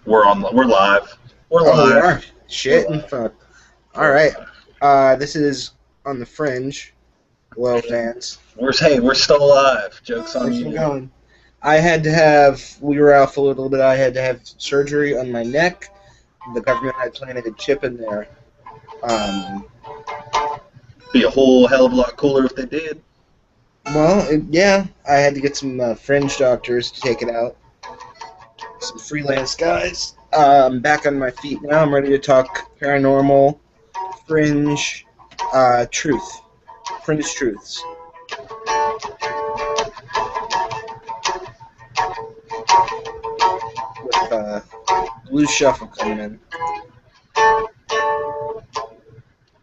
We're live. We're Oh, we live. are. We're Shit and live. fuck. All We're right. live. This is on the fringe. Hello, fans. We're still alive. Joke's on We're still you. going. I had to have. We were off a little bit. I had to have surgery on my neck. The government had planted a chip in there. Um. Be a whole hell of a lot cooler if they did. Yeah. I had to get some fringe doctors to take it out. Some freelance guys. I'm back on my feet now. I'm ready to talk paranormal, fringe, truth, fringe truths. With Blues Shuffle coming in.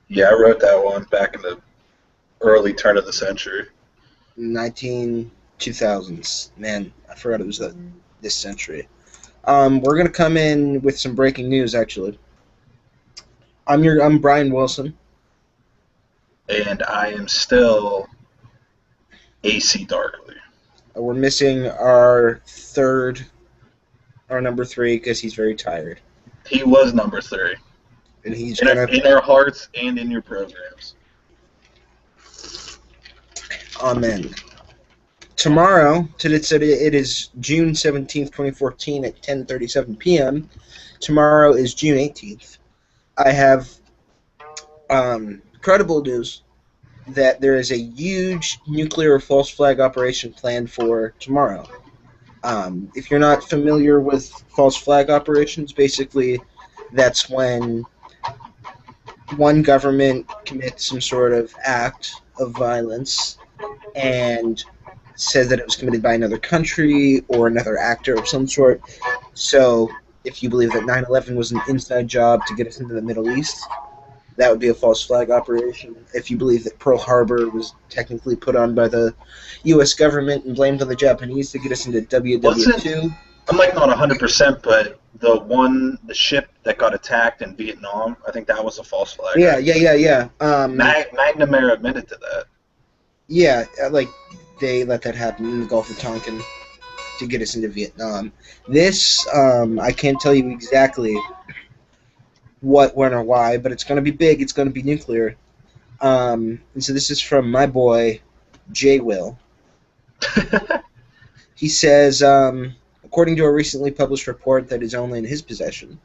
Yeah, I wrote that one back in the early turn of the century. 2000s. Man, I forgot it was this century. We're gonna come in with some breaking news. Actually, I'm Brian Wilson. And I am still AC Darkly. We're missing our number three, because he's very tired, He was number 3. and he's In our, gonna. in our hearts and in your programs. Amen. Tomorrow, it is June 17th, 2014 at 10:37 p.m. Tomorrow is June 18th. I have credible news that there is a huge nuclear false flag operation planned for tomorrow. If you're not familiar with false flag operations, basically that's when one government commits some sort of act of violence and says that it was committed by another country or another actor of some sort. So if you believe that 9/11 was an inside job to get us into the Middle East, that would be a false flag operation. If you believe that Pearl Harbor was technically put on by the U.S. government and blamed on the Japanese to get us into WW2. I'm like not 100%, but the ship that got attacked in Vietnam, I think that was a false flag. Yeah, right? yeah. McNamara admitted to that. Yeah, like they let that happen in the Gulf of Tonkin to get us into Vietnam. This, I can't tell you exactly what, when, or why, but it's going to be big. It's going to be nuclear. And so this is from my boy, J. Will. He says, according to a recently published report that is only in his possession,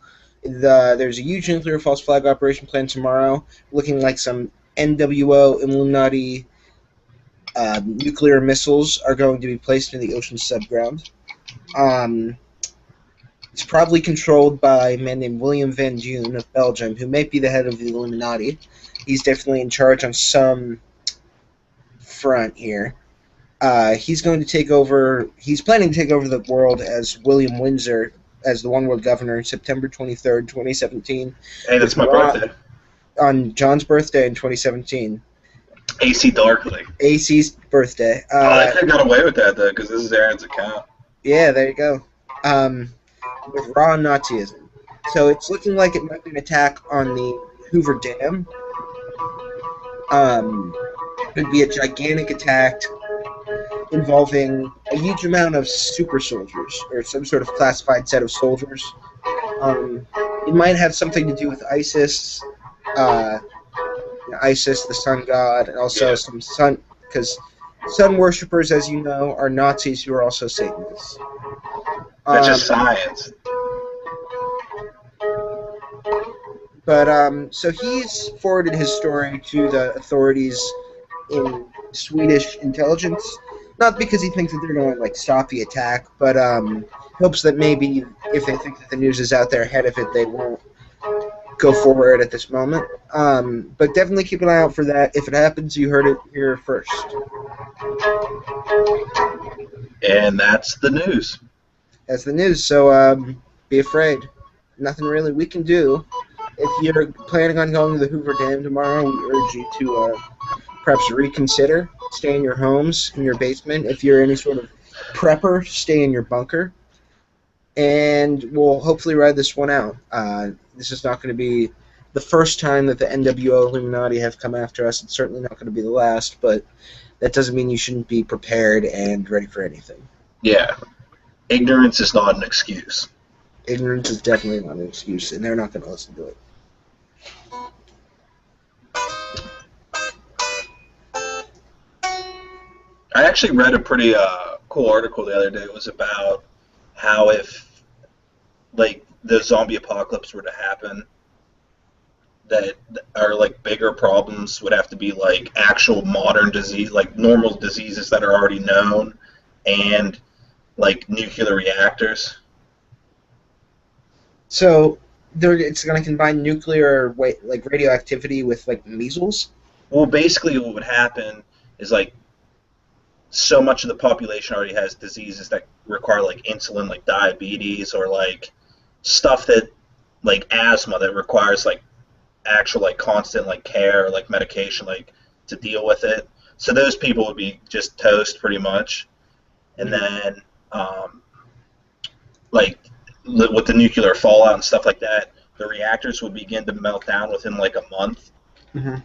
there's a huge nuclear false flag operation planned tomorrow, looking like some NWO Illuminati nuclear missiles are going to be placed in the ocean's subground. It's probably controlled by a man named William Van June of Belgium, who may be the head of the Illuminati. He's definitely in charge on some front here. He's going to take over. He's planning to take over the world as William Windsor, as the One World Governor, on September 23rd, 2017. Hey, that's my birthday. On John's birthday in 2017. AC Darkly. AC's birthday. I could have got away with that, though, because this is Aaron's account. Yeah, there you go. With raw Nazism. So it's looking like it might be an attack on the Hoover Dam. Could be a gigantic attack involving a huge amount of super soldiers, or some sort of classified set of soldiers. It might have something to do with ISIS, ISIS, the sun god, and also some sun, because sun worshippers, as you know, are Nazis who are also Satanists. That's just science. But so he's forwarded his story to the authorities in Swedish intelligence, not because he thinks that they're going to stop the attack, but hopes that maybe if they think that the news is out there ahead of it, they won't go forward at this moment. But definitely keep an eye out for that. If it happens, you heard it here first. And that's the news. That's the news. So be afraid. Nothing really we can do. If you're planning on going to the Hoover Dam tomorrow, we urge you to perhaps reconsider. Stay in your homes, in your basement. If you're any sort of prepper, stay in your bunker. And we'll hopefully ride this one out. This is not going to be the first time that the NWO Illuminati have come after us. It's certainly not going to be the last, but that doesn't mean you shouldn't be prepared and ready for anything. Yeah. Ignorance is not an excuse. Ignorance is definitely not an excuse, and they're not going to listen to it. I actually read a pretty cool article the other day. It was about how if like the zombie apocalypse were to happen, that are like bigger problems would have to be like actual modern disease, like normal diseases that are already known, and like nuclear reactors. So it's going to combine nuclear like radioactivity with like measles. Well, basically, what would happen is like so much of the population already has diseases that require like insulin, like diabetes, or like stuff that like asthma that requires like actual like constant like care or like medication like to deal with it. So those people would be just toast pretty much, and Mm-hmm. then um, like with the nuclear fallout and stuff like that, the reactors would begin to melt down within like a month. Mm-hmm.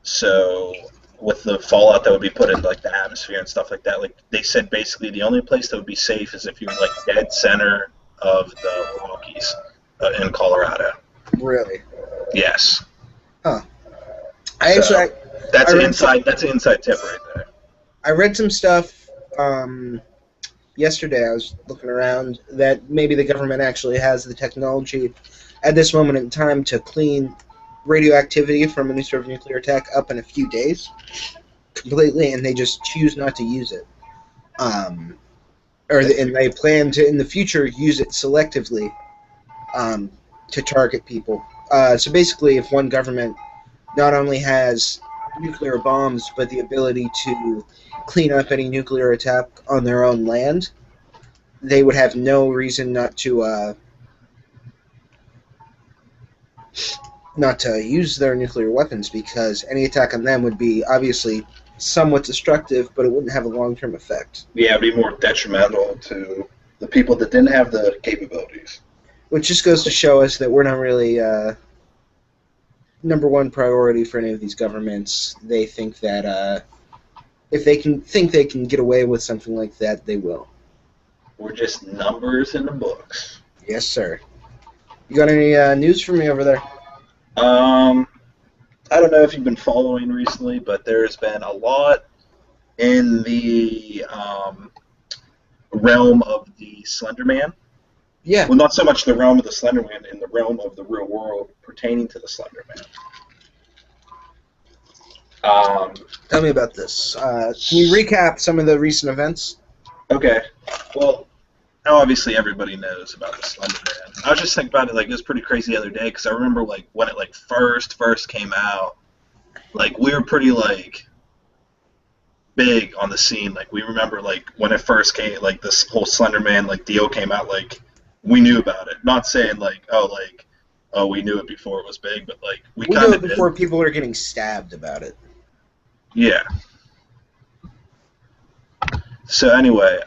So with the fallout that would be put into like the atmosphere and stuff like that, like they said, basically the only place that would be safe is if you're like dead center of the Rockies in Colorado. Really? Yes. Huh. I actually So I read some that's an inside tip right there. I read some stuff yesterday. I was looking around that maybe the government actually has the technology at this moment in time to clean radioactivity from any sort of nuclear attack up in a few days completely, and they just choose not to use it. Um, and they plan to in the future use it selectively um, to target people. So basically, if one government not only has nuclear bombs but the ability to clean up any nuclear attack on their own land, they would have no reason not to use their nuclear weapons, because any attack on them would be obviously somewhat destructive, but it wouldn't have a long-term effect. Yeah, it'd be more detrimental to the people that didn't have the capabilities. Which just goes to show us that we're not really number one priority for any of these governments. They think that if they can get away with something like that, they will. We're just numbers in the books. Yes, sir. You got any news for me over there? Um, I don't know if you've been following recently, but there's been a lot in the realm of the Slender Man. Yeah. Well, not so much the realm of the Slender Man, in the realm of the real world pertaining to the Slender Man. Tell me about this. Can you recap some of the recent events? Okay. Well, obviously everybody knows about the Slender Man. I was just thinking about it, like it was pretty crazy the other day because I remember like when it like first came out, like we were pretty like big on the scene. Like we remember like when it first came, like this whole Slender Man like deal came out, like we knew about it. Not saying like oh we knew it before it was big, but like we We knew kind it of did. before people were getting stabbed about it. Yeah. So anyway,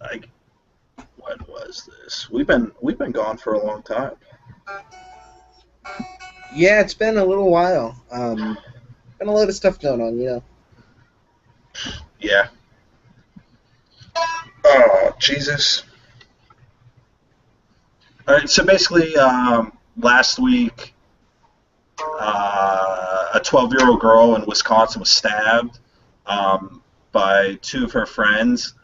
like when was this? We've been gone for a long time. Yeah, it's been a little while. Been a lot of stuff going on, Yeah. Oh Jesus. All right. So basically, last week, a 12-year-old girl in Wisconsin was stabbed by two of her friends.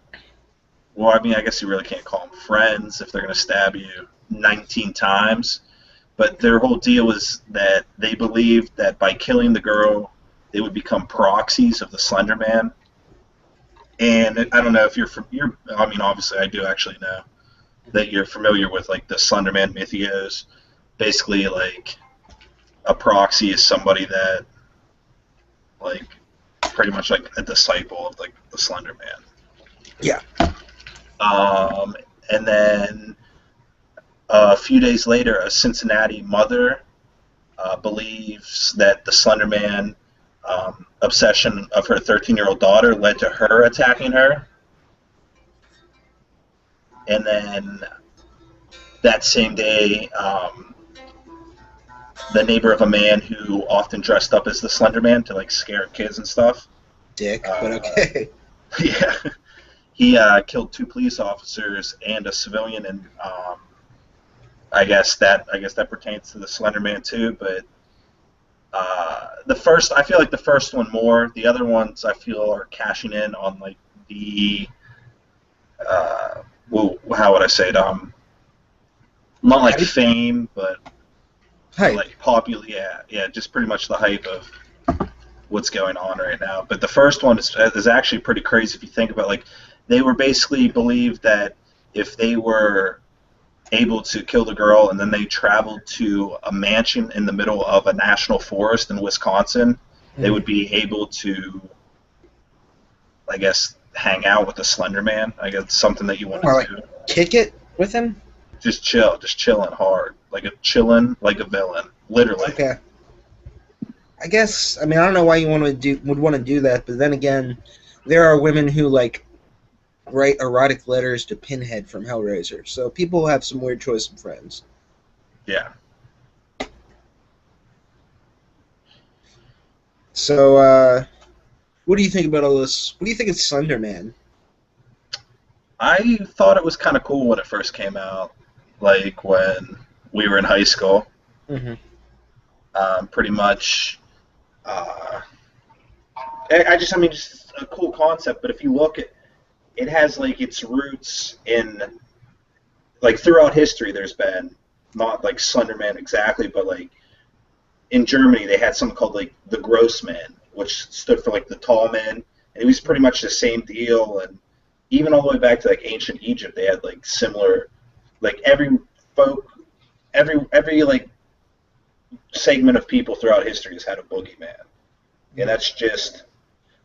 Well, I mean, I guess you really can't call them friends if they're going to stab you 19 times. But their whole deal was that they believed that by killing the girl, they would become proxies of the Slender Man. And I don't know if you're. I mean, obviously, I do actually know that you're familiar with like the Slender Man mythos. Basically, like a proxy is somebody that like pretty much like a disciple of like the Slender Man. Yeah. Um, and then a few days later, a Cincinnati mother believes that the Slender Man obsession of her 13-year-old daughter led to her attacking her. And then that same day, the neighbor of a man who often dressed up as the Slender Man to like scare kids and stuff. Dick, but okay. Yeah, he killed 2 police officers and a civilian, and I guess that pertains to the Slender Man too. But I feel like the first one more. The other ones I feel are cashing in on like the well, how would I say it? Not like Hype? fame, but Hype. like popular. Yeah, yeah, just pretty much the hype of what's going on right now. But the first one is actually pretty crazy if you think about it. Like they were basically believed that if they were able to kill the girl and then they traveled to a mansion in the middle of a national forest in Wisconsin, they Mhm. would be able to, I guess, hang out with the Slender Man. I guess something that you want Or to like do. kick it with him? Just chill, just chilling hard, like a chilling like a villain, literally. Okay. I guess I mean I don't know why you would want to do that, but then again, there are women who like write erotic letters to Pinhead from Hellraiser. So people have some weird choice of friends. Yeah. So what do you think about all this? What do you think of Slender Man? I thought it was kind of cool when it first came out, like when we were in high school. Mm-hmm. Pretty much, uh, I mean, just a cool concept. But if you look at, it has like its roots in like throughout history. There's been not like Slenderman exactly, but like in Germany they had something called like the Grossman, which stood for like the tall man, and it was pretty much the same deal. And even all the way back to like ancient Egypt, they had like similar, like folk, every like segment of people throughout history has had a boogeyman, and that's just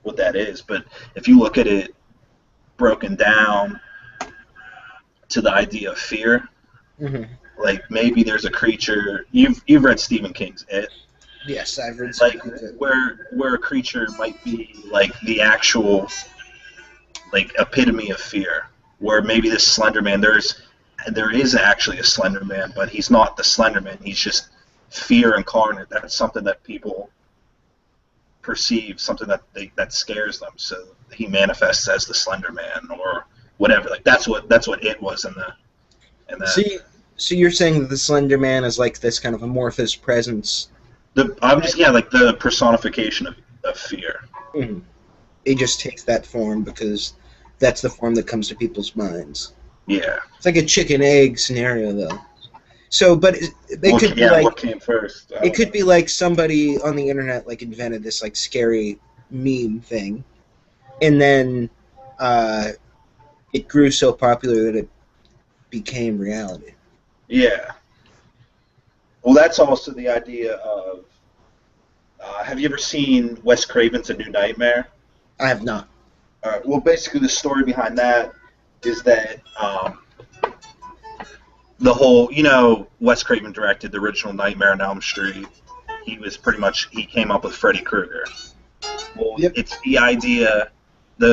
what that is. But if you look at it broken down to the idea of fear, Mm-hmm. like maybe there's a creature. You've read Stephen King's It, Yes, I've read some like things that. where a creature might be like the actual like epitome of fear. Where maybe this Slender Man, there is actually a Slender Man, but he's not the Slender Man. He's just fear incarnate. That's something that people perceive, something that scares them. So he manifests as the Slender Man or whatever. Like that's what it was in that. See, so you're saying that the Slender Man is like this kind of amorphous presence. I'm just like the personification of fear. Mm-hmm. It just takes that form because that's the form that comes to people's minds. Yeah. It's like a chicken egg scenario, though. So, but it could be What like came first? it could be like somebody on the internet like invented this like scary meme thing, and then uh, it grew so popular that it became reality. Yeah. Well, that's also the idea of. Have you ever seen Wes Craven's A New Nightmare? I have not. Well, basically, the story behind that is that the whole, Wes Craven directed the original Nightmare on Elm Street. He came up with Freddy Krueger. Well, Yep. it's the idea,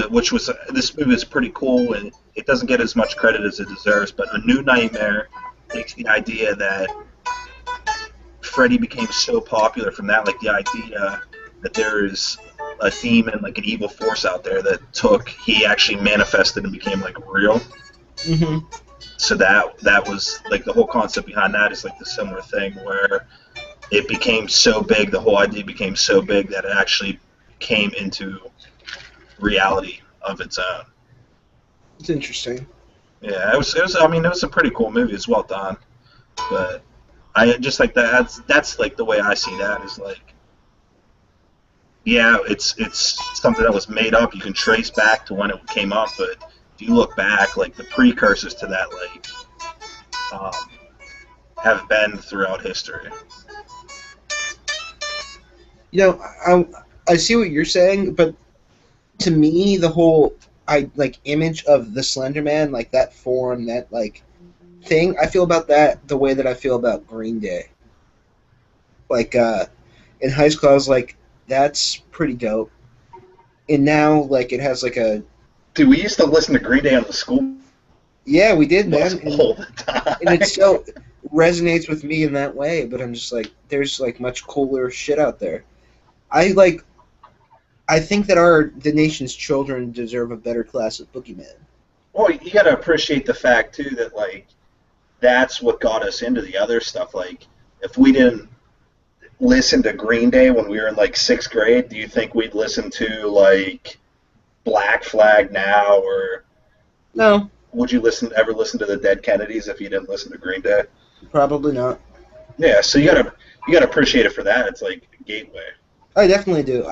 which was this movie is pretty cool, and it doesn't get as much credit as it deserves. But A New Nightmare takes the idea that Freddy became so popular from that, like the idea that there is a demon, like an evil force out there he actually manifested and became like real. Mm-hmm. So that was like the whole concept behind that is like the similar thing where it became so big, the whole idea became so big that it actually came into reality of its own. It's interesting. Yeah, it was. I mean, it was a pretty cool movie. It's well done, but I just like that. That's like the way I see that is like, yeah, it's something that was made up. You can trace back to when it came up, but if you look back, like the precursors to that, like, um, have been throughout history. You know, I see what you're saying, but to me, the whole image of the Slender Man, like that form, that like thing, I feel about that the way that I feel about Green Day. Like in high school, I was like, that's pretty dope. And now, like, it has like a Dude, we used to listen to Green Day on the school yeah, we did, bus man, all the and it time. still resonates with me in that way. But I'm just like, there's like much cooler shit out there. I like I think that the nation's children deserve a better class of boogeyman. Well, you got to appreciate the fact too that like that's what got us into the other stuff. Like, if we didn't listen to Green Day when we were in like sixth grade, do you think we'd listen to like Black Flag now, or No, would you ever listen to the Dead Kennedys if you didn't listen to Green Day? probably not. Yeah, so you gotta appreciate it for that. It's like a gateway. I definitely do.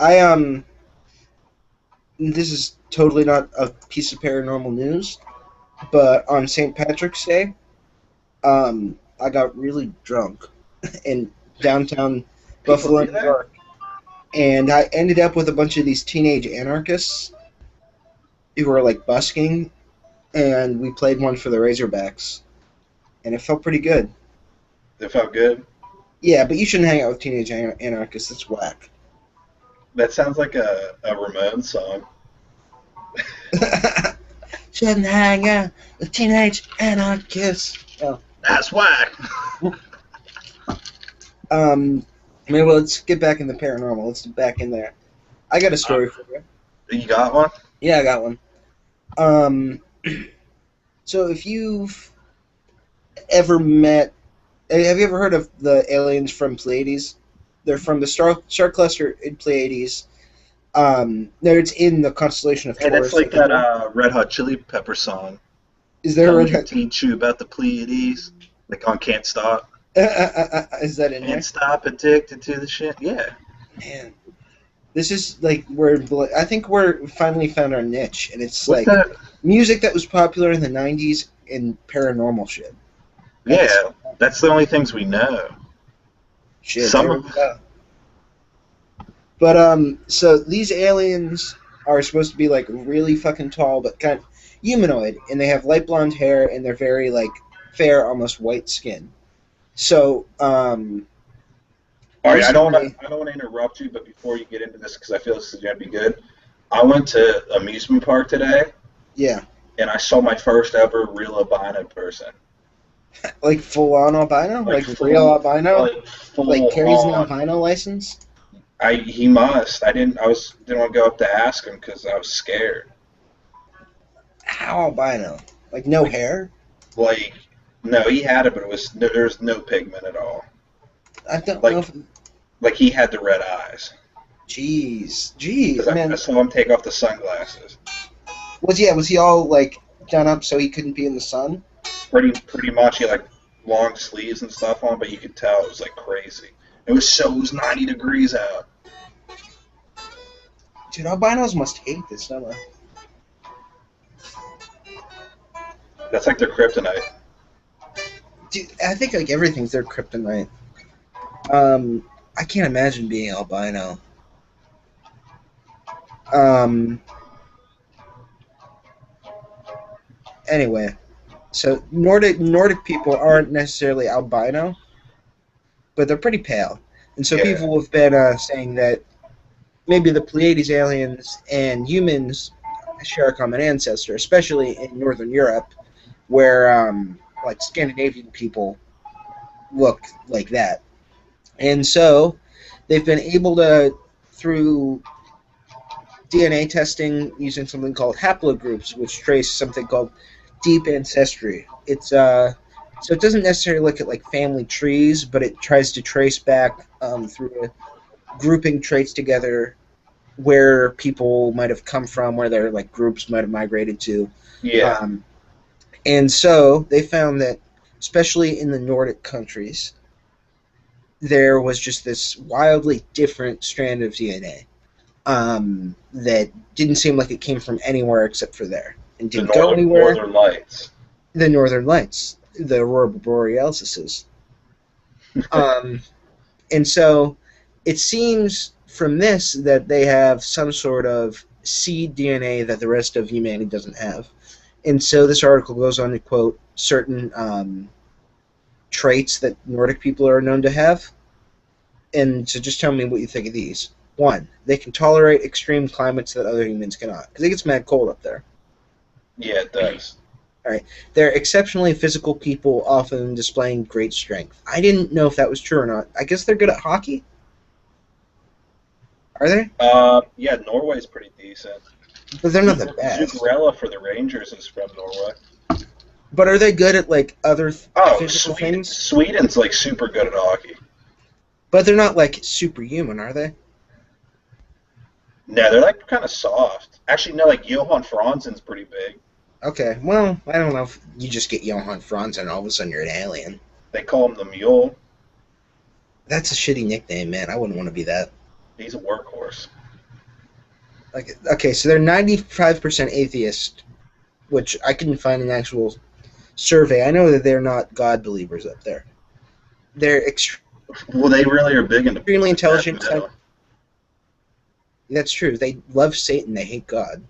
This is totally not a piece of paranormal news, but on St. Patrick's Day, I got really drunk in downtown People Buffalo, do New that. York, and I ended up with a bunch of these teenage anarchists who were like busking, and we played one for the Razorbacks, and it felt pretty good. It felt good. Yeah, but you shouldn't hang out with teenage anarchists. It's whack. That sounds like a Ramones song. Shouldn't hang out with teenage anarchists. Oh. That's whack. Um, maybe let's get back in the paranormal. Let's get back in there. I got a Uh, story for you. you got one? Yeah, I got one. Um, so if you've ever met, have you ever heard of the aliens from Pleiades? They're from the star cluster in Pleiades. It's in the constellation of Hey, that's Taurus. like that Red Hot Chili Pepper song. Is there Tell a me to teach you about the Pleiades. Like on Can't Stop. is that in there? Can't stop addicted to the shit. Yeah. Man, this is like I think we're finally found our niche, and it's What's like that? music that was popular in the '90s and paranormal shit. That's Yeah, that's the only things we know. shit. Some There of we go. But so these aliens are supposed to be like really fucking tall, but kind of humanoid, and they have light blonde hair, and they're very like fair, almost white skin. So All right, recently, I don't want to interrupt you, but before you get into this, because I feel this is going to be good, I went to amusement park today, yeah, and I saw my first ever real albino person, like full on albino, like like real albino, like full like carries an on. albino license. He must. Didn't want to go up to ask him because I was scared. How albino? Like no Like hair? like no, he had it, but there was no pigment at all. I don't know. Like like he had the red eyes. Jeez, Because I man. saw him take off the sunglasses. Was he all like done up so he couldn't be in the sun? Pretty much. He had like long sleeves and stuff on, but you could tell it was like crazy. It was 90 degrees out. Dude, albinos must hate this summer. That's like their kryptonite. Dude, I think like everything's their kryptonite. I can't imagine being albino. Um, anyway, so Nordic people aren't necessarily albino, but they're pretty pale, and so Yeah. people have been saying that maybe the Pleiades aliens and humans share a common ancestor, especially in Northern Europe, where like Scandinavian people look like that. And so they've been able to, through DNA testing using something called haplogroups, which trace something called deep ancestry. It's so it doesn't necessarily look at like family trees, but it tries to trace back through grouping traits together where people might have come from, where their like groups might have migrated to. Yeah. Um, and so they found that, especially in the Nordic countries, there was just this wildly different strand of DNA that didn't seem like it came from anywhere except for there, and The didn't go anywhere. northern lights. The Northern Lights, the Aurora Borealis. Um, and so it seems from this that they have some sort of seed DNA that the rest of humanity doesn't have. And so this article goes on to quote certain traits that Nordic people are known to have. And so just tell me what you think of these. One, they can tolerate extreme climates that other humans cannot, because it gets mad cold up there. Yeah, it does. All right. They're exceptionally physical people, often displaying great strength. I didn't know if that was true or not. I guess they're good at hockey. Are they? Yeah, Norway's pretty decent. But they're not the best. Zuccarello for the Rangers is from Norway. But are they good at like other Oh, physical things? Sweden's like super good at hockey. But they're not like superhuman, are they? No, they're like kind of soft. Actually, no, like Johan Franzen's pretty big. Okay, well, I don't know if you just get Johan Franz and all of a sudden you're an alien. They call him the Mule. That's a shitty nickname, man. I wouldn't want to be that. He's a workhorse. Like, okay, so they're 95% atheist, which I couldn't find an actual survey. I know that they're not God believers up there. They're Well, they really are big into extremely intelligent. That's true. They love Satan. They hate God.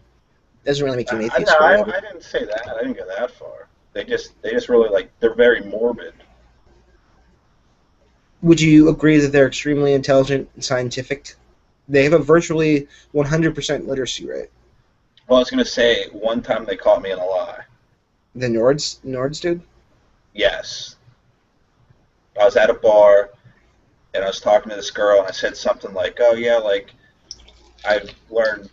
Doesn't really make you an atheist. No, I didn't say that. I didn't go that far. They just really like, they're very morbid. Would you agree that they're extremely intelligent and scientific? They have a virtually 100% literacy rate. Well, I was gonna say one time they caught me in a lie. The Nords dude? Yes, I was at a bar and I was talking to this girl and I said something like, "Oh yeah, like I've learned,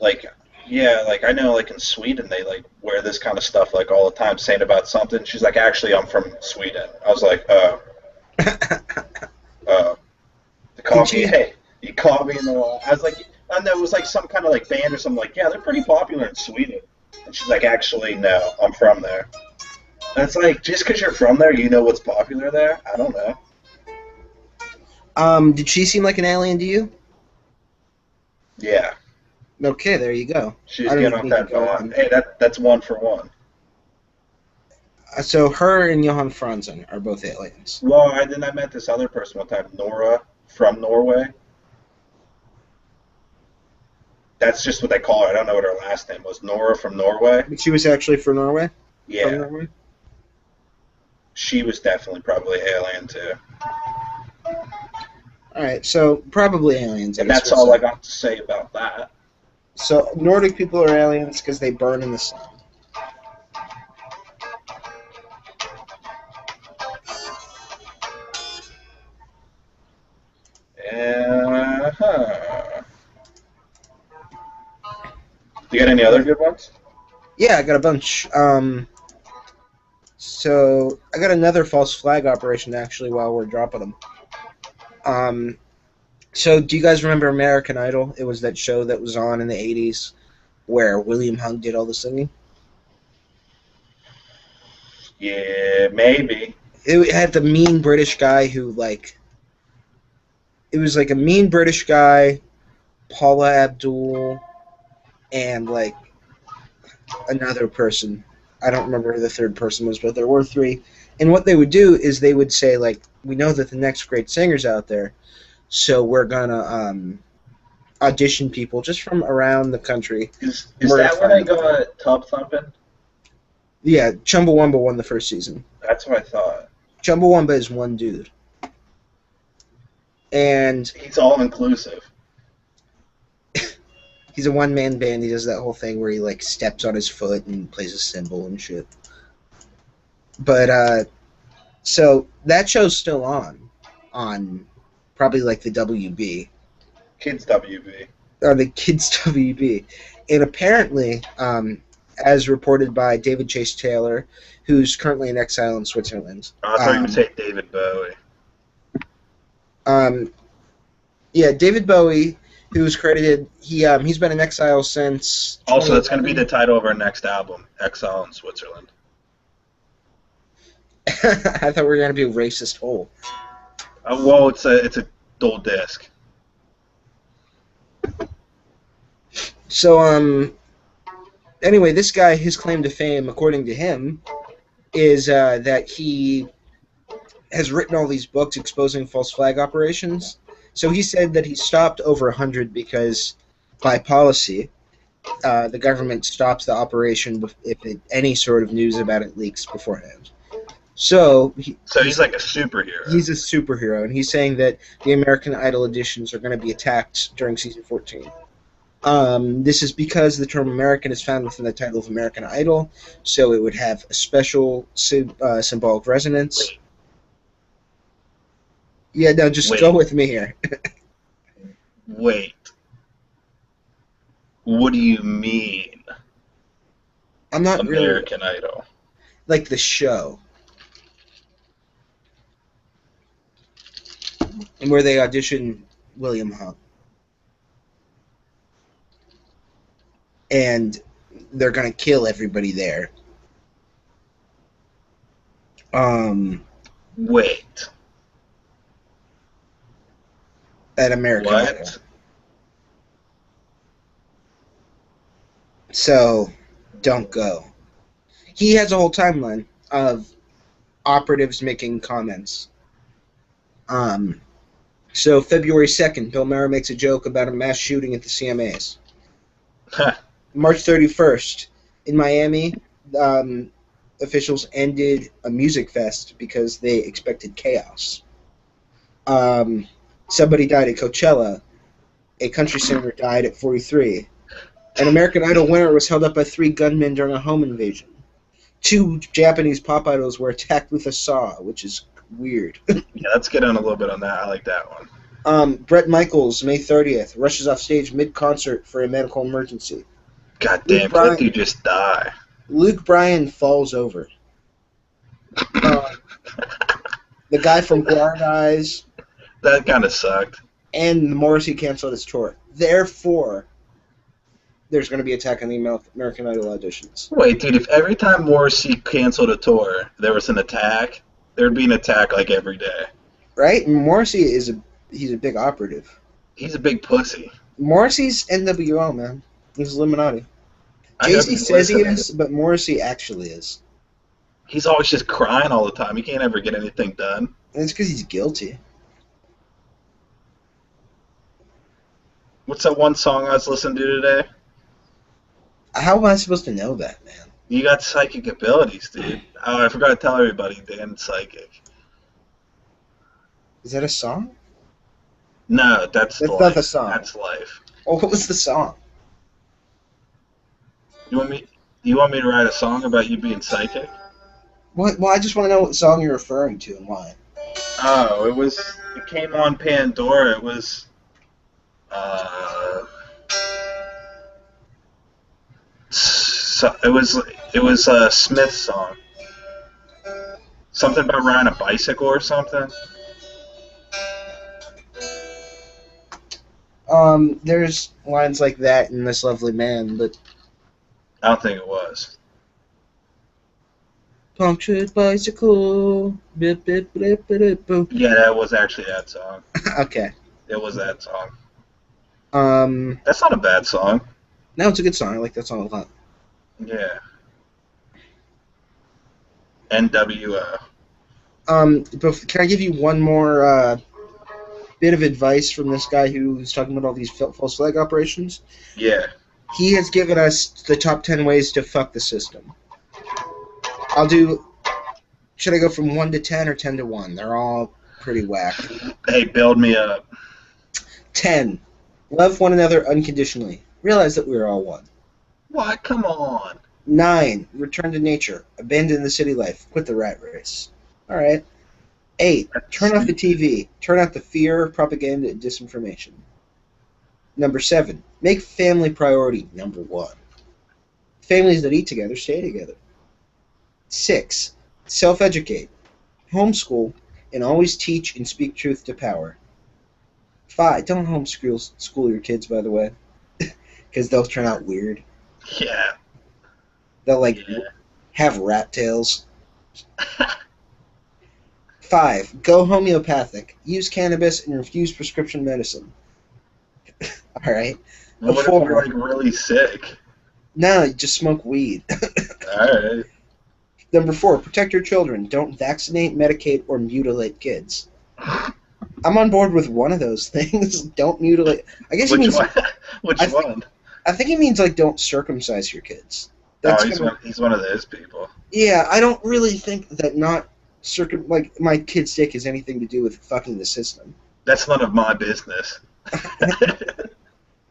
like yeah, like I know like in Sweden they like wear this kind of stuff like all the time, saying about something." She's like, "Actually, I'm from Sweden." I was like, "Oh, oh." They called me, hey, you called me in the. I was like, I know it was like some kind of like band or something. Like, yeah, they're pretty popular in Sweden. And she's like, "Actually, no, I'm from there." And it's like, just because you're from there, you know what's popular there? I don't know. Did she seem like an alien to you? Yeah, Okay, there you go. she's I don't getting even off need to that go vibe. on. Hey, that's 1 for 1. So her and Johan Franzen are both aliens. Well, then I met this other person one time, Nora from Norway. That's just what they call her. I don't know what her last name was. Nora from Norway. But she was actually from Norway? From Yeah, Norway? she was definitely probably alien too. Alright, so probably aliens, I And guess that's we'll all I say. got to say about that. So Nordic people are aliens because they burn in the sun. Uh-huh. You got any other good ones? Yeah, I got a bunch. So I got another false flag operation actually while we're dropping them. So do you guys remember American Idol? It was that show that was on in the 80s where William Hung did all the singing. Yeah, maybe. It had the mean British guy who it was like a mean British guy, Paula Abdul, and like another person. I don't remember who the third person was, but there were three. And what they would do is they would say, like, we know that the next great singer's out there, so we're gonna audition people just from around the country. Is We're that gonna where they find them. got Tub Thumping? Yeah, Chumbawamba won the first season. That's what I thought. Chumbawamba is one dude, and He's all inclusive. he's a one-man band. He does that whole thing where he like steps on his foot and plays a cymbal and shit. But so that show's still on probably like the WB Kids WB. or the Kids WB, and apparently, as reported by David Chase Taylor, who's currently in exile in Switzerland. I thought you would say David Bowie. Yeah, David Bowie, who's credited, he's been in exile since. Also, that's going to be the title of our next album, Exile in Switzerland. I thought we were gonna be a racist hole. Well, it's a dual disc. So anyway, this guy, his claim to fame, according to him, is that he has written all these books exposing false flag operations. So he said that he stopped over 100 because, by policy, the government stops the operation if any sort of news about it leaks beforehand. So he's like a superhero. He's a superhero, and he's saying that the American Idol editions are going to be attacked during season 14. This is because the term American is found within the title of American Idol, so it would have a special symbolic resonance. Yeah, no, just go with me here. Wait, what do you mean, I'm not really American Idol? like the show, and where they audition William Hung, and they're gonna kill everybody there. Um, Wait, at American Idol. what? So don't go. He has a whole timeline of operatives making comments. Um, so February 2nd, Bill Maher makes a joke about a mass shooting at the CMAs. March 31st, in Miami, officials ended a music fest because they expected chaos. Somebody died at Coachella. A country singer died at 43. An American Idol winner was held up by 3 gunmen during a home invasion. 2 Japanese pop idols were attacked with a saw, which is weird. Yeah, let's get in a little bit on that. I like that one. Bret Michaels, May 30th, rushes off stage mid-concert for a medical emergency. God damn, could that dude just die? Luke Bryan falls over. The guy from Guard Eyes That kind of sucked. and Morrissey canceled his tour. Therefore, there's going to be attack on the American Idol auditions. Wait, dude, if every time Morrissey canceled a tour, there was an attack, there'd be an attack like every day. Right? And Morrissey he's a big operative. He's a big pussy. Morrissey's NWO, man. He's Illuminati. I hope Jay-Z he's says he listening. is, but Morrissey actually is. He's always just crying all the time. He can't ever get anything done. And it's because he's guilty. What's that one song I was listening to today? How am I supposed to know that, man? You got psychic abilities, dude. Oh, I forgot to tell everybody, Dan's psychic. Is that a song? No, that's That's life. not the song. That's life. Oh, what was the song? You want me to write a song about you being psychic? What? Well, I just want to know what song you're referring to and why. Oh, it came on Pandora. It was it was a Smith song. Something about riding a bicycle or something. There's lines like that in This Lovely Man, but I don't think it was. punctured bicycle. Bip, bip, bip, bip, bip, boop. Yeah, that was actually that song. Okay. It was that song. No, That's not a bad song. it's a good song. I like that song a lot. Yeah. NWO. But can I give you one more bit of advice from this guy who's talking about all these false flag operations? Yeah. He has given us the top 10 ways to fuck the system. Should I go from 1 to 10 or 10 to 1? They're all pretty whack. Hey, build me up. 10. Love one another unconditionally. Realize that we are all one. What? Come on. 9. Return to nature. Abandon the city life. Quit the rat race. Alright. 8. Turn off the TV. Turn out the fear, propaganda, and disinformation. Number 7. Make family priority number 1. Families that eat together stay together. 6. Self-educate. Homeschool and always teach and speak truth to power. 5. Don't homeschool your kids, by the way, because they'll turn out weird. Yeah. They'll Yeah. have rat tails. 5. Go homeopathic. Use cannabis and refuse prescription medicine. All right. What if you're like really sick? No, just smoke weed. All right. Number 4. Protect your children. Don't vaccinate, medicate, or mutilate kids. I'm on board with one of those things. Don't mutilate. I guess Which he means. one? Which one? I think he means like don't circumcise your kids. That's He's one of those people. Yeah, I don't really think that not like my kid's dick has anything to do with fucking the system. That's none of my business.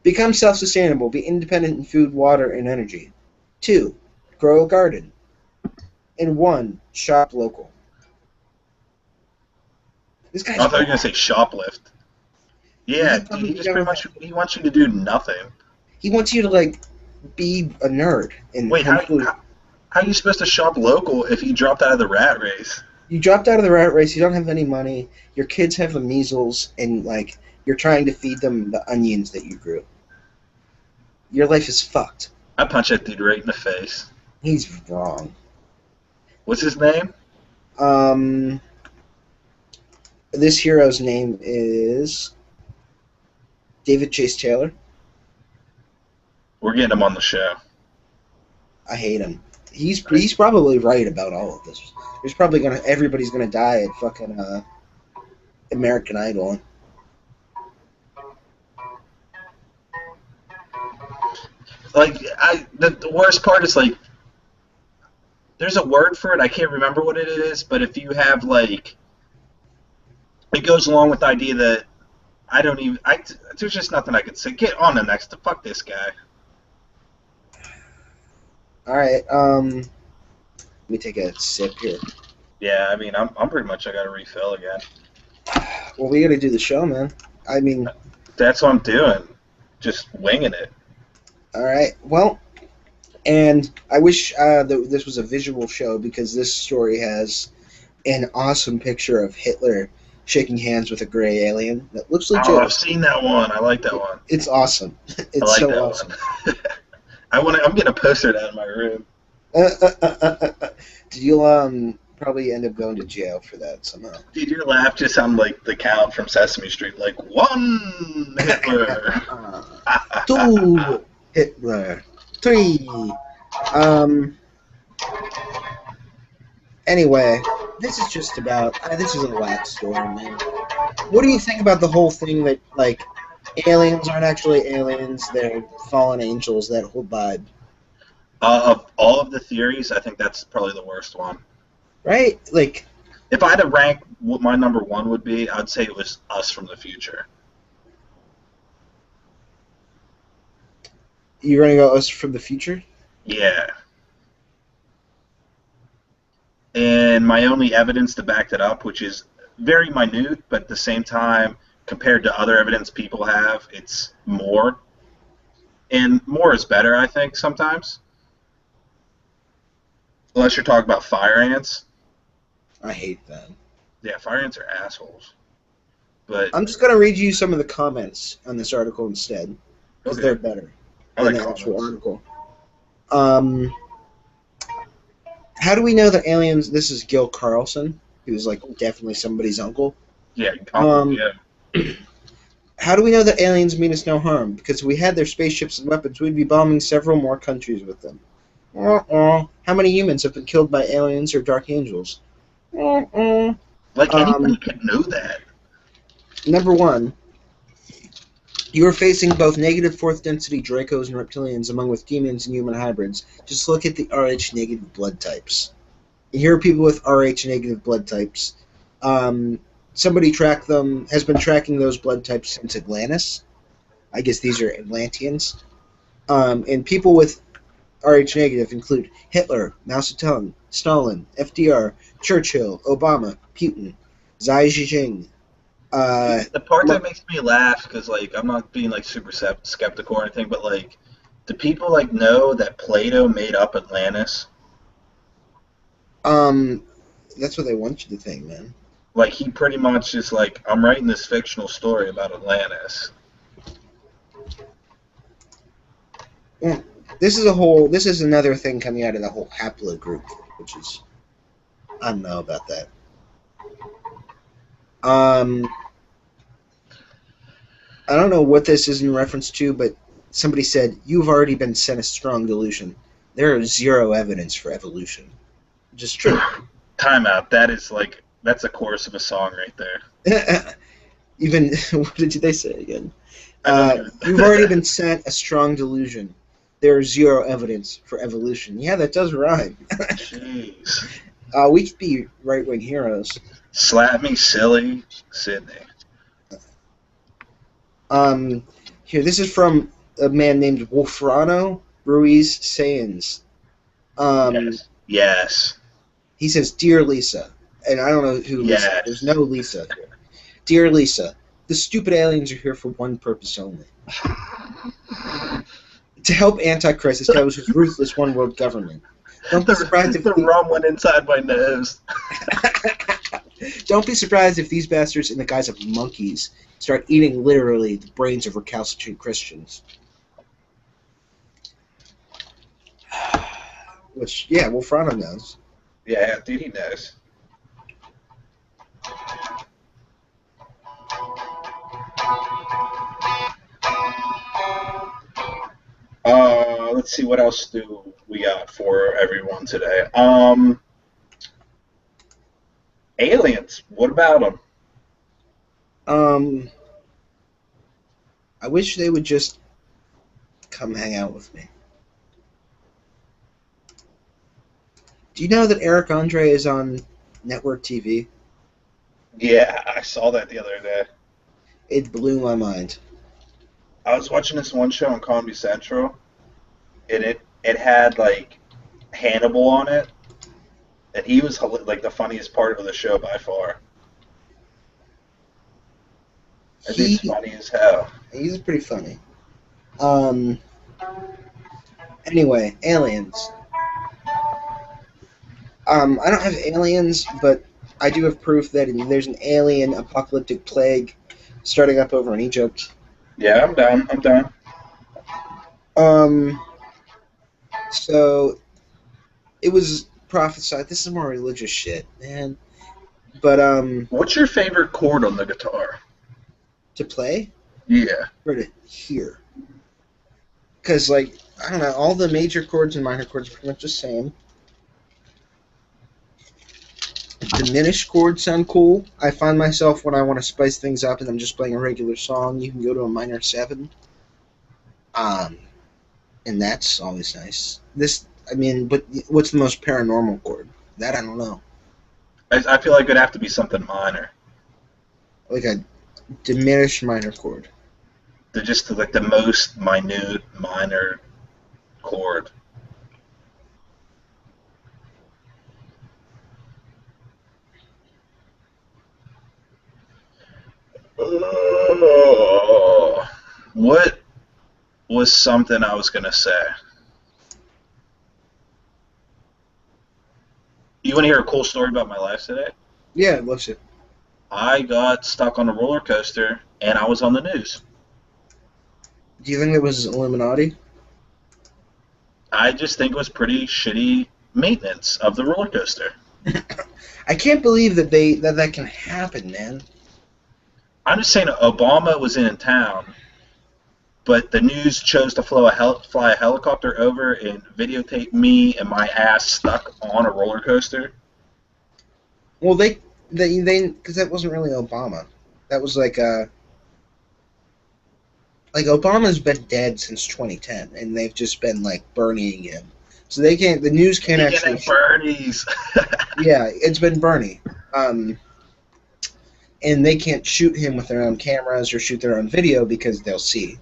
Become self-sustainable. Be independent in food, water, and energy. 2. Grow a garden. And 1. Shop local. This guy's. I thought you were gonna say shoplift. He Yeah, could dude, he probably just go pretty with much that. he wants you to do nothing. He wants you to like be a nerd and Wait, how homeschool. how are you supposed to shop local if you dropped out of the rat race? You dropped out of the rat race. You don't have any money. Your kids have the measles, and like you're trying to feed them the onions that you grew. Your life is fucked. I punch that dude right in the face. He's wrong. What's his name? Um, this hero's name is David Chase Taylor. We're getting him on the show. I hate him. He's probably right about all of this. There's probably everybody's gonna die at fucking American Idol. Like, the worst part is like, there's a word for it. I can't remember what it is, but if you have like, it goes along with the idea that I don't even. There's just nothing I could say. Get on the next. Fuck this guy. All right. Let me take a sip here. Yeah, I mean, I'm pretty much. I got to refill again. Well, we got to do the show, man. I mean, That's what I'm doing. Just winging it. all right. Well, and I wish this was a visual show because this story has an awesome picture of Hitler shaking hands with a gray alien that looks legit. Oh, I've seen that one. I like that one. It's awesome. I It's like so that awesome. one. I'm getting a poster of that in my room. You'll probably end up going to jail for that somehow. Dude, your laugh just sounded like the count from Sesame Street. Like, one Hitler. Two Hitler. Three. Anyway, this is just about. This is a wax story, man. What do you think about the whole thing that like aliens aren't actually aliens? They're fallen angels. That whole vibe, Of all of the theories, I think that's probably the worst one. right? Like, If I had to rank what my number one would be, I'd say it was Us from the Future. you're gonna go us from the future. Yeah. And my only evidence to back that up, which is very minute, but at the same time, compared to other evidence people have, it's more. And more is better, I think, sometimes. Unless you're talking about fire ants. I hate that. Yeah, fire ants are assholes. But I'm just gonna read you some of the comments on this article instead because okay. they're better I than like the actual comments. article. How do we know that aliens? This is Gil Carlson, who's like definitely somebody's uncle. Yeah, Um, yeah. How do we know that aliens mean us no harm? Because if we had their spaceships and weapons, we'd be bombing several more countries with them. How many humans have been killed by aliens or dark angels? Like anybody could know that. Number one, you are facing both negative fourth density Dracos and reptilians, among with demons and human hybrids. Just look at the Rh negative blood types. Here are people with Rh negative blood types. Somebody has been tracking those blood types since Atlantis. I guess these are Atlanteans. And people with Rh negative include Hitler, Mao Zedong, Stalin, FDR, Churchill, Obama, Putin, Xi Jinping. The part that makes me laugh, because like I'm not being like super skeptical or anything, but like, do people like know that Plato made up Atlantis? That's what they want you to think, man. Like he pretty much is like, I'm writing this fictional story about Atlantis. Well, this is another thing coming out of the whole haplogroup, which is, I don't know about that. I don't know what this is in reference to, but somebody said, you've already been sent a strong delusion. There is zero evidence for evolution. Just true. Timeout. That's a chorus of a song right there. Even, what did they say again? Even... You've already been sent a strong delusion. There is zero evidence for evolution. Yeah, that does rhyme. Jeez. We could be right-wing heroes. Slap me silly, Sydney. Here, this is from a man named Wolfrano Ruiz Sayans. Yes. He says, "Dear Lisa," and I don't know who Lisa. Yes. There's no Lisa here. Dear Lisa, The stupid aliens are here for one purpose only: to help Antichrist establish his ruthless one world government. Don't be surprised if the rum went inside my nose. Don't be surprised if these bastards, in the guise of monkeys, start eating literally the brains of recalcitrant Christians. Which, yeah, well, Frano knows. Yeah, dude, he knows. Let's see, what else do we got for everyone today? Aliens. What about them? Um, I wish they would just come hang out with me. Do you know that Eric Andre is on network TV? Yeah, I saw that the other day. It blew my mind. I was watching this one show on Comedy Central, and it had like Hannibal on it, and he was like the funniest part of the show by far. I think it's funny as hell. He's pretty funny. Um. Anyway, aliens. I don't have aliens, but I do have proof that there's an alien apocalyptic plague starting up over in Egypt. Yeah, I'm down. I'm down. Um. So it was prophesied. This is more religious shit, man. But What's your favorite chord on the guitar? to play Yeah. or to hear, because like I don't know, all the major chords and minor chords are pretty much the same. Diminished chords sound cool. I find myself when I want to spice things up and I'm just playing a regular song, you can go to a minor 7. Um, and that's always nice. But what's the most paranormal chord? That I don't know. I feel like it'd have to be something minor. Like a diminished minor chord. They're just like the most minute minor chord. Oh, what was something I was gonna say? You want to hear a cool story about my life today? Yeah, I'd love to. I got stuck on a roller coaster and I was on the news. Do you think it was Illuminati? I just think it was pretty shitty maintenance of the roller coaster. I can't believe that that can happen, man. I'm just saying Obama was in town, but the news chose to fly a helicopter over and videotape me and my ass stuck on a roller coaster. Well, they because that wasn't really Obama. That was like Obama's been dead since 2010, and they've just been like burying him. So they can't. The news can't actually. Bernie's. Yeah, it's been Bernie. And they can't shoot him with their own cameras or shoot their own video because they'll see.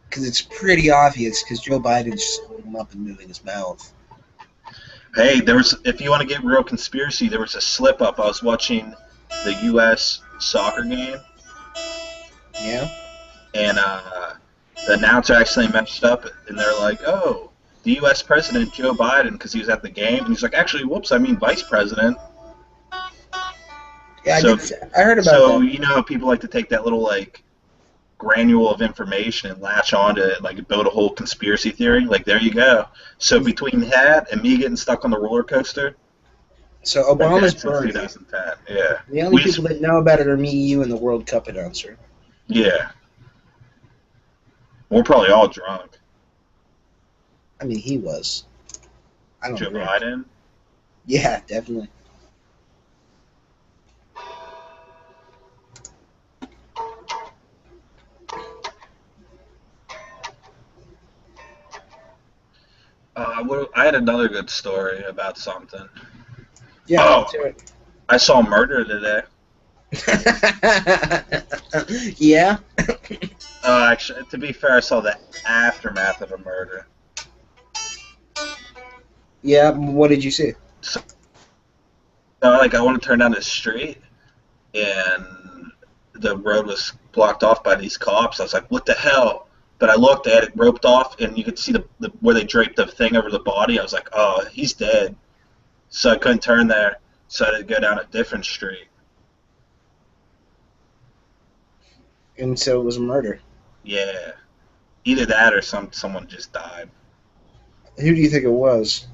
Because it's pretty obvious because Joe Biden's just holding him up and moving his mouth. Hey, if you want to get real conspiracy, there was a slip up. I was watching the U.S. soccer game. Yeah? And the announcer actually messed up, and they're like, oh, the U.S. President, Joe Biden, because he was at the game. And he's like, actually, whoops, I mean Vice President. Yeah, So, I heard about that. So, you know how people like to take that little, like, granule of information and latch onto it and, like, build a whole conspiracy theory? Like, there you go. So, between that and me getting stuck on the roller coaster, so Obama's since Bernie. 2010, yeah. The only people that know about it are me, you, and the World Cup announcer. Yeah. We're probably all drunk. I mean, he was. I don't Joe drink. Biden? Yeah, definitely. I had another good story about something. Yeah, Oh, let's hear it. I saw murder today. Yeah? Actually, to be fair, I saw the aftermath of a murder. Yeah, what did you see? So, like, I want to turn down the street, and the road was blocked off by these cops. I was like, what the hell? But I looked at it, roped off, and you could see the where they draped the thing over the body. I was like, oh, he's dead. So I couldn't turn there. So I had to go down a different street. And so it was a murder. Yeah. Either that or someone just died. Who do you think it was?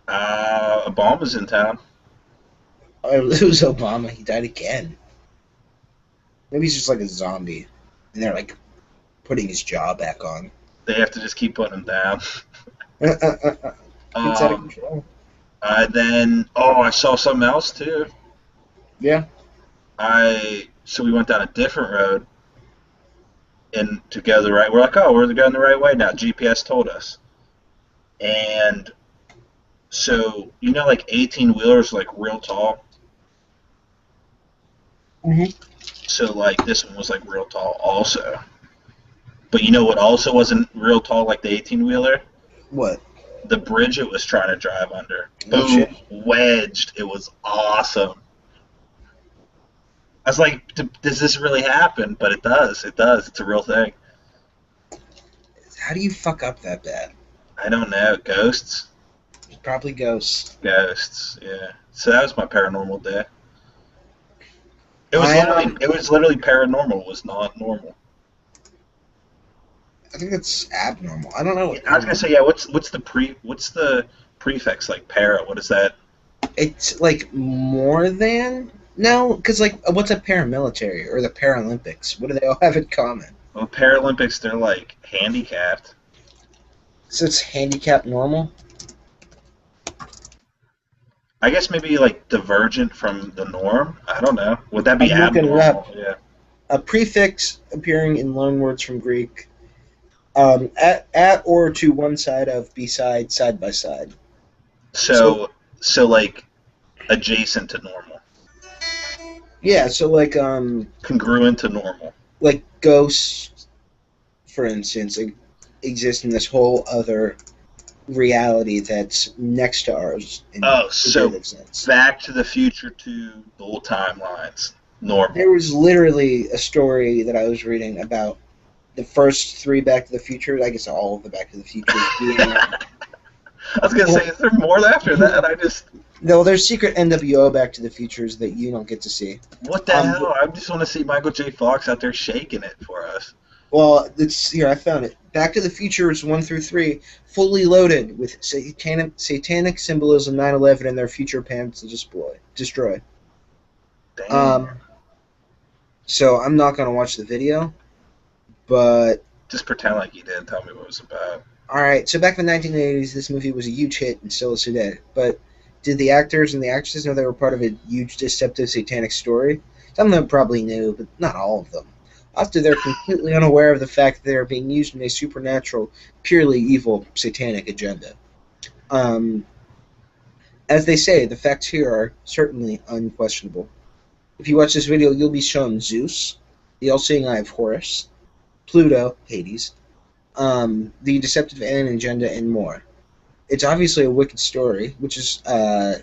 Obama's in town. Oh, it was Obama. He died again. Maybe he's just like a zombie, and they're like putting his jaw back on. They have to just keep putting him down. It's out of control. I saw something else too. Yeah. So we went down a different road and to go the right. We're like, oh, we're going the right way now. GPS told us. And so like 18-wheelers, like real tall. Mhm. So like this one was like real tall also. But you know what also wasn't real tall like the 18-wheeler? What? The bridge it was trying to drive under. Oh, Boom, shit. wedged. It was awesome. I was like, does this really happen? But it does. It does. It's a real thing. How do you fuck up that bad? I don't know. Ghosts? Probably ghosts. Ghosts, yeah. So that was my paranormal day. It was literally paranormal. It was not normal. I think it's abnormal. I don't know. I was gonna say, yeah. What's the prefix like para? What is that? It's like more than no, because like what's a paramilitary or the Paralympics? What do they all have in common? Well, Paralympics, they're like handicapped. So it's handicap normal. I guess maybe like divergent from the norm. I don't know. Would that be I'm looking it abnormal? up. Yeah. A prefix appearing in loanwords from Greek. At or to one side of, beside, side by side. So like adjacent to normal. Yeah, so like Congruent to normal. like ghosts, for instance, exist in this whole other reality that's next to ours. In So sense. Back to the Future to the old timelines. Normal. There was literally a story that I was reading about the first 3 Back to the Future. I guess all of the Back to the Future. I was gonna say, is there more after that? No, there's secret NWO Back to the Futures that you don't get to see. What the hell? I just want to see Michael J. Fox out there shaking it for us. Well, it's here. I found it. Back to the Futures 1 through 3, fully loaded with satanic symbolism 9/11 and their future plans to destroy. Damn. So I'm not gonna watch the video, but just pretend like you did. Tell me what it was about. All right. So back in the 1980s, this movie was a huge hit and still is today. But did the actors and the actresses know they were part of a huge deceptive satanic story? Some of them probably knew, but not all of them. Often they're completely unaware of the fact that they are being used in a supernatural, purely evil, satanic agenda. As they say, the facts here are certainly unquestionable. If you watch this video, you'll be shown Zeus, the all-seeing eye of Horus, Pluto, Hades, the deceptive alien agenda, and more. It's obviously a wicked story, which is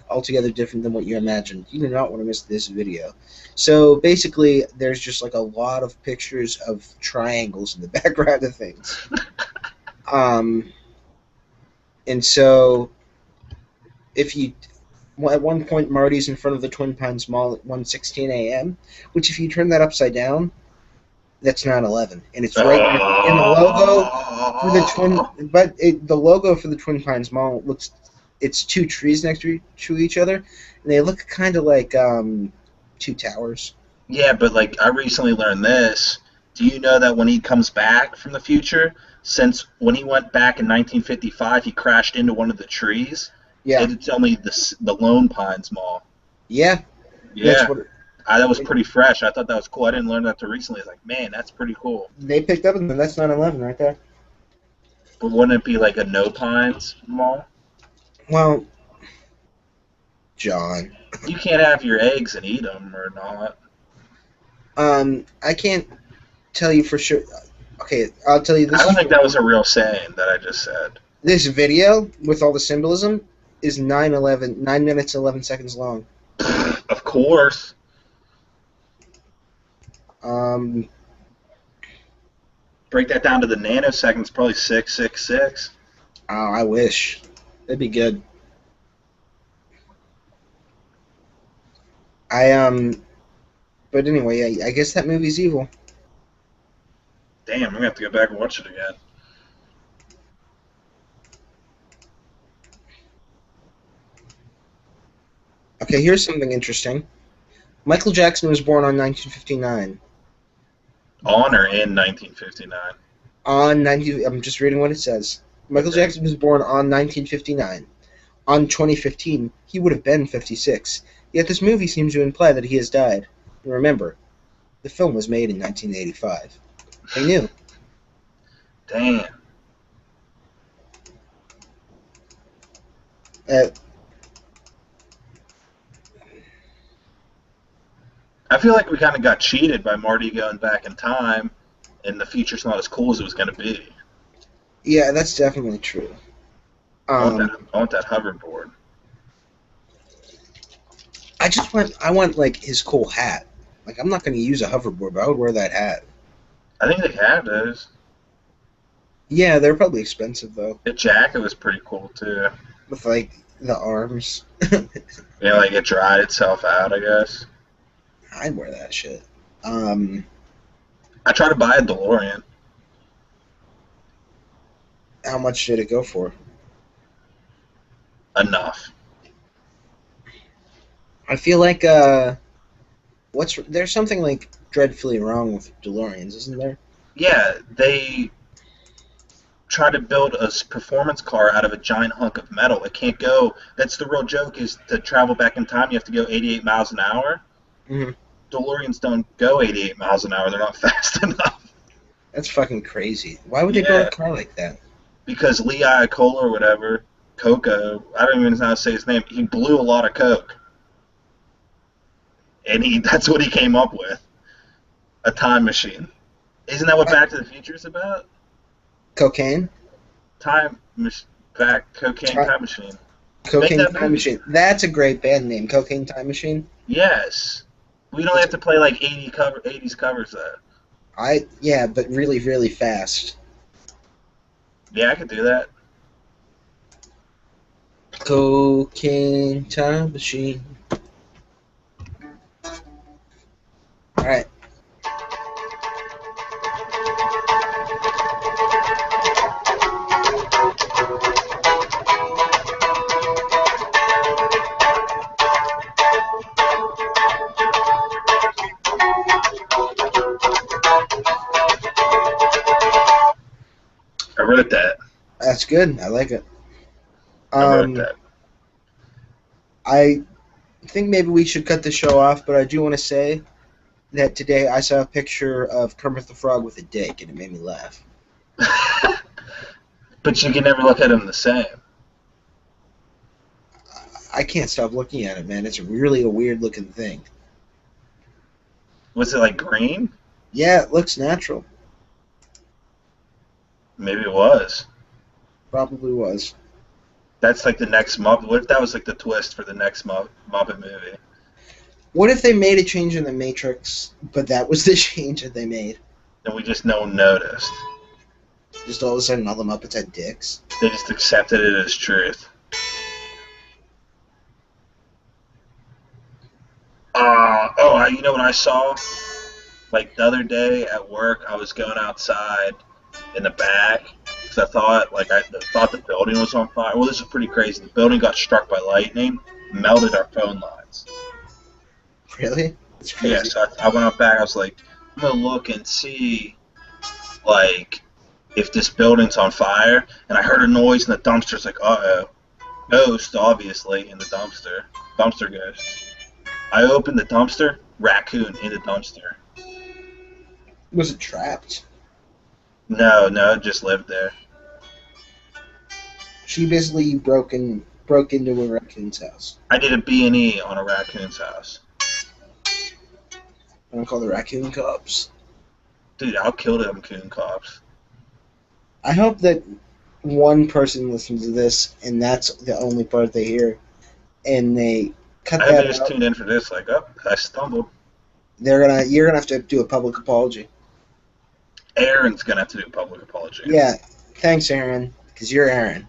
altogether different than what you imagined. You do not want to miss this video. So basically, there's just like a lot of pictures of triangles in the background of things. And so, if you... At one point, Marty's in front of the Twin Pines Mall at 1:16 a.m., which if you turn that upside down, that's 9/11, and it's right in the logo for the Twin. But the logo for the Twin Pines Mall looks, it's 2 trees next to each other, and they look kind of like 2 towers. Yeah, but like I recently learned this. Do you know that when he comes back from the future, since when he went back in 1955, he crashed into one of the trees? Yeah, it's only the Lone Pines Mall. Yeah. Yeah. That was pretty fresh. I thought that was cool. I didn't learn that till recently. I was like, man, that's pretty cool. They picked up on them. That's 9/11 right there. But wouldn't it be like a No Pines Mall? Well, John. You can't have your eggs and eat them or not. I can't tell you for sure. Okay, I'll tell you this. I don't think that was a real saying that I just said. This video with all the symbolism is 9 minutes 11 seconds long. Of course. Um, Break that down to the nanoseconds, probably 666. oh, I wish. That'd be good. I But anyway, I guess that movie's evil. Damn, I'm gonna have to go back and watch it again. Okay, here's something interesting. Michael Jackson was born on 1959. On or in 1959? I'm just reading what it says. Michael Okay. Jackson was born on 1959. On 2015, he would have been 56. Yet this movie seems to imply that he has died. And remember, the film was made in 1985. They knew. Damn. Uh, I feel like we kind of got cheated by Marty going back in time, and the future's not as cool as it was gonna be. yeah, that's definitely true. I want that. Um, I want that hoverboard. I want like his cool hat. Like I'm not going to use a hoverboard, but I would wear that hat. I think they have those. Yeah, they're probably expensive though, The jacket was pretty cool too. with like the arms. Yeah, like it dried itself out, I guess. I'd wear that shit. Um, I tried to buy a DeLorean. how much did it go for? Enough. I feel like there's something like dreadfully wrong with DeLoreans, isn't there? Yeah, they try to build a performance car out of a giant hunk of metal. It can't go. That's the real joke. Is to travel back in time, you have to go 88 miles an hour. Hmm. DeLoreans don't go 88 miles an hour. They're not fast enough. That's fucking crazy. Why would they build Yeah, a car like that? because Lee Iacocca or whatever, Coco, I don't even know how to say his name. He blew a lot of coke, and that's what he came up with. A time machine. Isn't that what Uh, Back to the Future is about? Cocaine? Time back cocaine Ti- time machine. Make Cocaine that Time movie. Machine. That's a great band name. Cocaine Time Machine. Yes. We don't That's have to play like 80s covers though. yeah, but really, really fast. Yeah, I could do that. Cocaine Time Machine. All right. I wrote that. That's good. I like it. I wrote Um, that. I think maybe we should cut the show off, but I do want to say that today I saw a picture of Kermit the Frog with a dick, and it made me laugh. But you can never look at them the same. I can't stop looking at it, man. It's really a weird looking thing. Was it like green? Yeah, it looks natural. Maybe it was. Probably was. That's like the next Muppet. What if that was like the twist for the next Muppet movie? What if they made a change in the Matrix, but that was the change that they made? And we just no one noticed. Just all of a sudden, all the Muppets had dicks. They just accepted it as truth. You know what I saw? Like the other day at work, I was going outside in the back because I thought the building was on fire. Well, this is pretty crazy. The building got struck by lightning, melted our phone lines. Really? It's Yeah, crazy. so I went up back. I was like, I'm gonna look and see, like, if this building's on fire. And I heard a noise in the dumpster. It's like, uh-oh, ghost, obviously, in the dumpster. Dumpster ghost. I opened the dumpster, raccoon in the dumpster. Was it trapped? No, it just lived there. She basically broke into a raccoon's house. I did a B&E on a raccoon's house. I'm gonna call the raccoon cops. Dude, I'll kill them coon cops. I hope that one person listens to this, and that's the only part they hear, and they cut I hope they that just out. tuned in for this, like, oh, I stumbled. You're gonna have to do a public apology. Aaron's gonna have to do a public apology. Yeah, thanks, Aaron, because you're Aaron.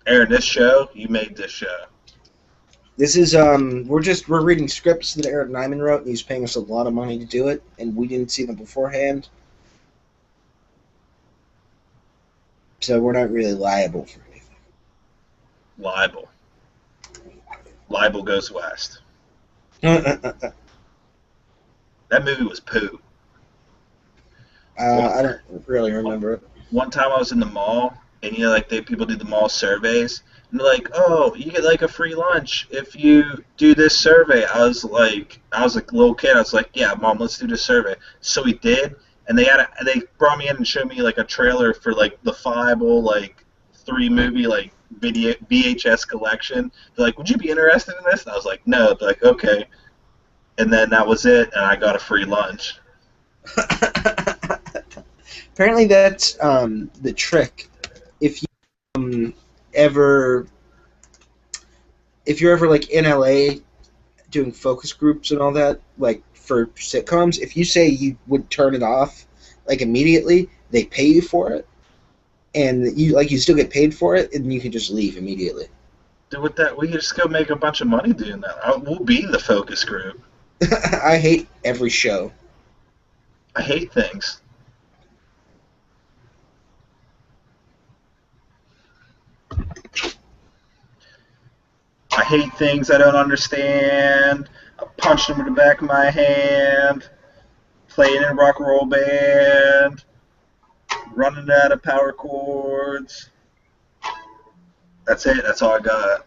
Aaron, this show, you made this show. This is we're reading scripts that Eric Nyman wrote, and he's paying us a lot of money to do it, and we didn't see them beforehand, so we're not really liable for anything. Libel. Libel goes west. I That movie was poo. don't really remember it. One time I was in the mall, and like people do the mall surveys, and they're like, "Oh, you get like a free lunch if you do this survey." I was like a little kid. I was like, "Yeah, Mom, let's do this survey." So we did, and they brought me in and showed me like a trailer for like the Fible like 3 movie like video VHS collection. They're like, "Would you be interested in this?" And I was like, "No." They're like, "Okay," and then that was it, and I got a free lunch. Apparently, that's the trick. If you ever, if you're ever like in LA doing focus groups and all that, like for sitcoms, if you say you would turn it off like immediately, they pay you for it, and you still get paid for it, and you can just leave immediately. Dude, with that, we can just go make a bunch of money doing that. We'll be the focus group. I hate every show. I hate things. I hate things I don't understand. I punched them in the back of my hand. Playing in a rock and roll band. Running out of power chords. That's it. That's all I got.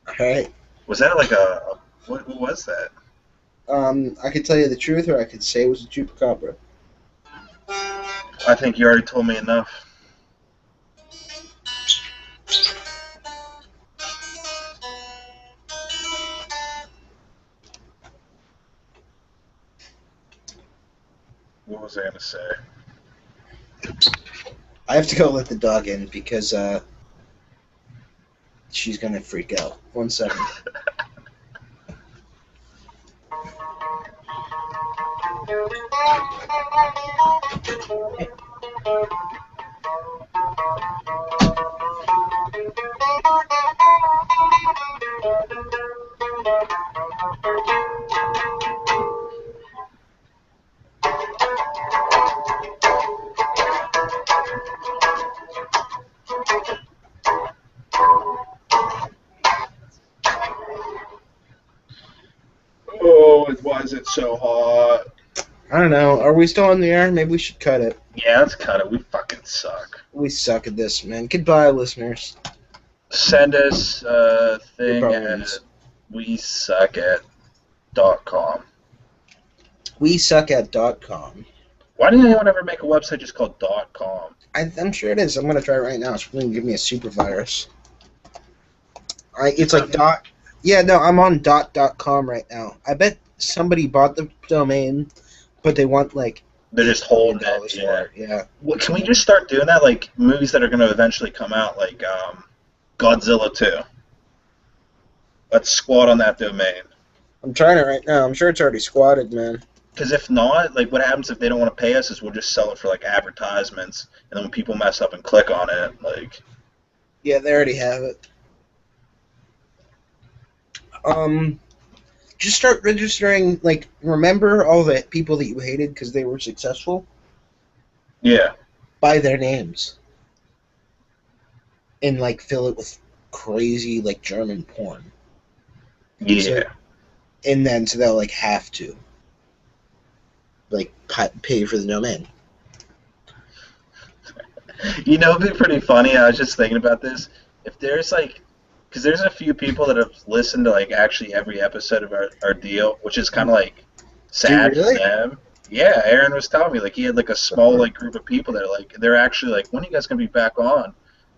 All right. Was that like a what was that? I could tell you the truth, or I could say it was a chupacabra. I think you already told me enough. What was I gonna say? I have to go let the dog in because she's gonna freak out. 1 second. Oh, why is it so hot? I don't know. Are we still on the air? Maybe we should cut it. Yeah, let's cut it. We fucking suck. We suck at this, man. Goodbye, listeners. Send us a thing Your at bones. wesuckat.com. WeSuckAt.com. Why didn't anyone ever make a website just called .com? I'm sure it is. I'm gonna try it right now. It's going to give me a super virus. It's like dot. Yeah, no, I'm on .com right now. I bet somebody bought the domain, but they want like They're just holding $1 it. for Yeah. it. Yeah. Well, can we just start doing that? Like movies that are going to eventually come out, like Godzilla 2. Let's squat on that domain. I'm trying it right now. I'm sure it's already squatted, man. Because if not, like what happens if they don't want to pay us is we'll just sell it for like advertisements, and then when people mess up and click on it, like Yeah, they already have it. Just start registering. Like, remember all the people that you hated because they were successful? yeah, By their names. And, like, fill it with crazy, like, German porn. yeah. So, and then, so they'll, like, have to, like, pay for the domain. You know, it'd be pretty funny. I was just thinking about this. If there's like, because there's a few people that have listened to like actually every episode of our deal, which is kind of like sad really? for them. Yeah, Aaron was telling me like he had like a small like group of people that are like they're actually like, when are you guys gonna be back on?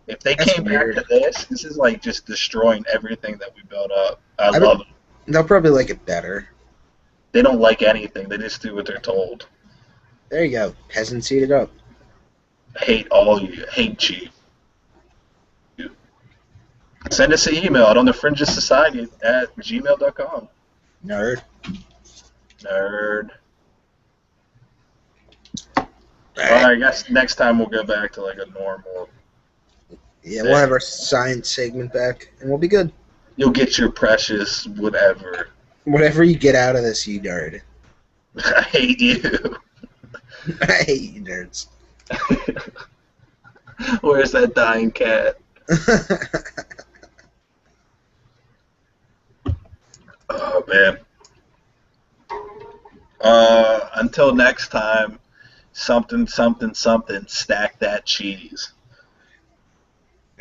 If they That's came weird. back to this is like just destroying everything that we built up. I love it. They'll probably like it better. They don't like anything. They just do what they're told. There you go. Peasants eat it up. I hate all you. I hate you. Send us an email at onthefringesociety@gmail.com. Nerd. Nerd. All Well, right. I guess next time we'll go back to like a normal Yeah, we'll thing. have our science segment back, and we'll be good. You'll get your precious whatever. Whatever you get out of this, you nerd. I hate you. I hate you, nerds. Where's that dying cat? Oh man. Until next time, something, something, something. Stack that cheese.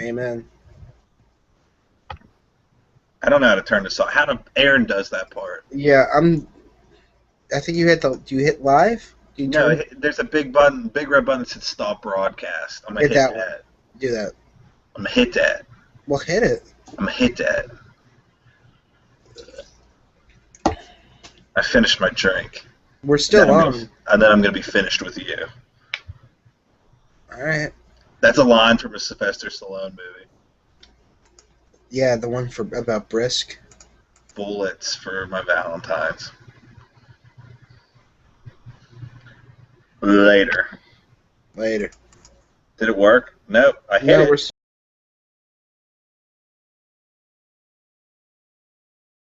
Amen. I don't know how to turn this off. Aaron does that part? Yeah, I think you hit the. Do you hit live? Do you No, turn? there's a big button, big red button that says stop broadcast. I'm gonna Hit hit that one. that. Do that. I'm gonna hit that. Well, hit it. I'm gonna hit that. I finished my drink. We're still on. And then I'm gonna be finished with you. All right. That's a line from a Sylvester Stallone movie. Yeah, the one about Brisk. Bullets for my Valentine's. Later. Later. Did it work? Nope. I hit No, it. we're